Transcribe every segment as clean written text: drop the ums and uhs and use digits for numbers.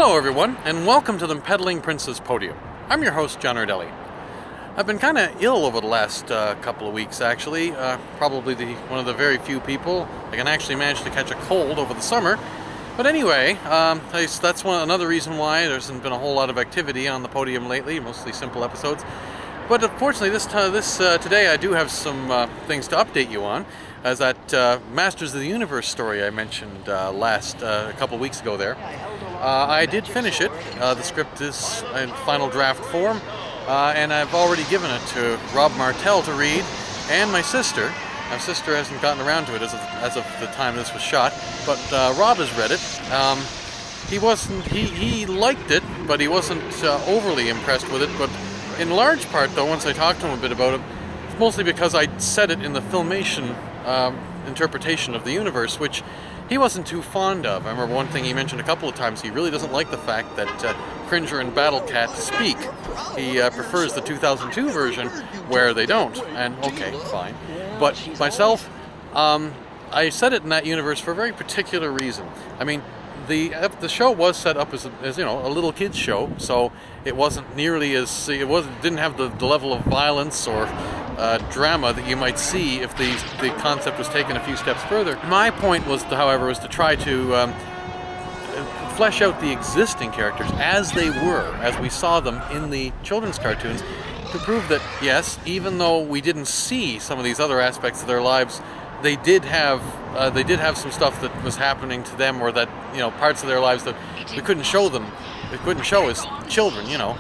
Hello everyone, and welcome to the Peddling Prince's Podium. I'm your host, John Ardelli. I've been kind of ill over the last couple of weeks, actually. Probably one of the very few people that can actually manage to catch a cold over the summer. But anyway, that's another reason why there hasn't been a whole lot of activity on the podium lately, mostly simple episodes. But unfortunately, today I do have some things to update you on, as that Masters of the Universe story I mentioned a couple of weeks ago there. I did finish it. The script is in final draft form, and I've already given it to Rob Martell to read, and my sister. My sister hasn't gotten around to it as of the time this was shot, but Rob has read it. He liked it, but he wasn't overly impressed with it. But in large part, though, once I talked to him a bit about it, it's mostly because I said it in the Filmation interpretation of the universe, which he wasn't too fond of. I remember one thing he mentioned a couple of times, he really doesn't like the fact that Cringer and Battlecat speak. He prefers the 2002 version where they don't, and okay, fine. But myself, I said it in that universe for a very particular reason. I mean, the show was set up as you know, a little kids show, so it wasn't nearly as didn't have the level of violence or drama that you might see if the concept was taken a few steps further. My point was, however, was to try to flesh out the existing characters as they were, as we saw them in the children's cartoons, to prove that yes, even though we didn't see some of these other aspects of their lives, they did have some stuff that was happening to them, or that, you know, parts of their lives that we couldn't show them. We couldn't show as children, you know.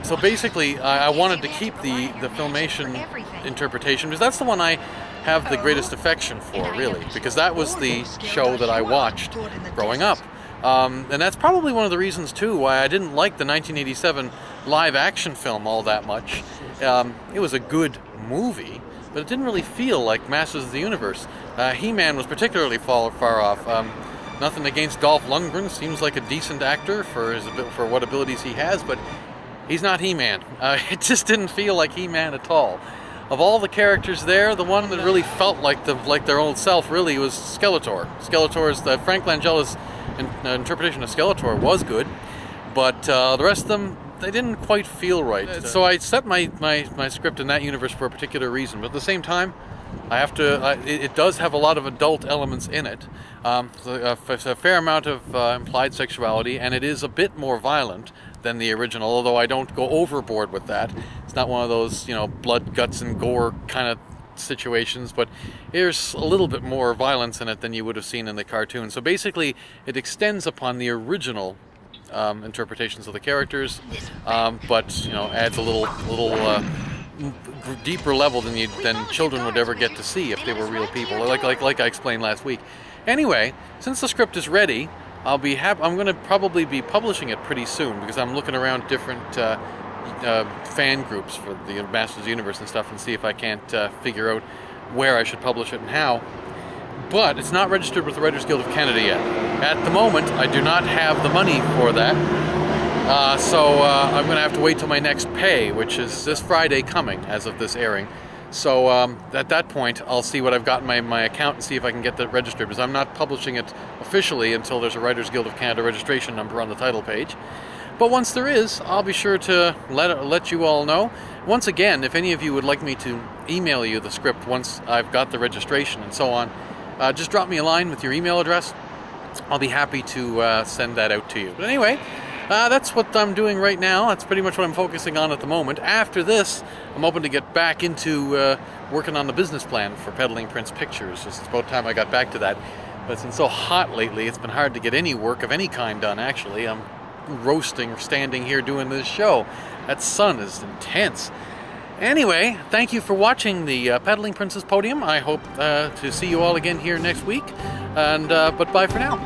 So basically, I wanted to keep the Filmation interpretation, because that's the one I have the greatest affection for, really, because that was the show that I watched growing up. And that's probably one of the reasons, too, why I didn't like the 1987 live-action film all that much. It was a good movie, but it didn't really feel like Masters of the Universe. He-Man was particularly far off. Nothing against Dolph Lundgren, seems like a decent actor for what abilities he has, but he's not He-Man. It just didn't feel like He-Man at all. Of all the characters there, the one that really felt like their old self really was Skeletor. Frank Langella's interpretation of Skeletor was good, but the rest of them, they didn't quite feel right. So I set my script in that universe for a particular reason, but at the same time, I have to. It does have a lot of adult elements in it. A fair amount of implied sexuality, and it is a bit more violent than the original, although I don't go overboard with that. It's not one of those, you know, blood, guts, and gore kind of situations, but there's a little bit more violence in it than you would have seen in the cartoon. So basically, it extends upon the original interpretations of the characters, but, you know, adds a little deeper level than children would ever get to see if they were real people, like I explained last week. Anyway, since the script is ready, I'm going to probably be publishing it pretty soon, because I'm looking around different fan groups for the Masters of the Universe and stuff, and see if I can't figure out where I should publish it and how. But it's not registered with the Writers Guild of Canada yet. At the moment, I do not have the money for that. So I'm going to have to wait till my next pay, which is this Friday coming, as of this airing. So at that point, I'll see what I've got in my account and see if I can get that registered, because I'm not publishing it officially until there's a Writers Guild of Canada registration number on the title page. But once there is, I'll be sure to let you all know. Once again, if any of you would like me to email you the script once I've got the registration and so on, just drop me a line with your email address. I'll be happy to send that out to you. But anyway, that's what I'm doing right now. That's pretty much what I'm focusing on at the moment. After this, I'm hoping to get back into working on the business plan for Peddling Prince Pictures. It's about time I got back to that. But it's been so hot lately, it's been hard to get any work of any kind done, actually. I'm roasting, standing here doing this show. That sun is intense. Anyway, thank you for watching the Peddling Prince's Podium. I hope to see you all again here next week. But bye for now.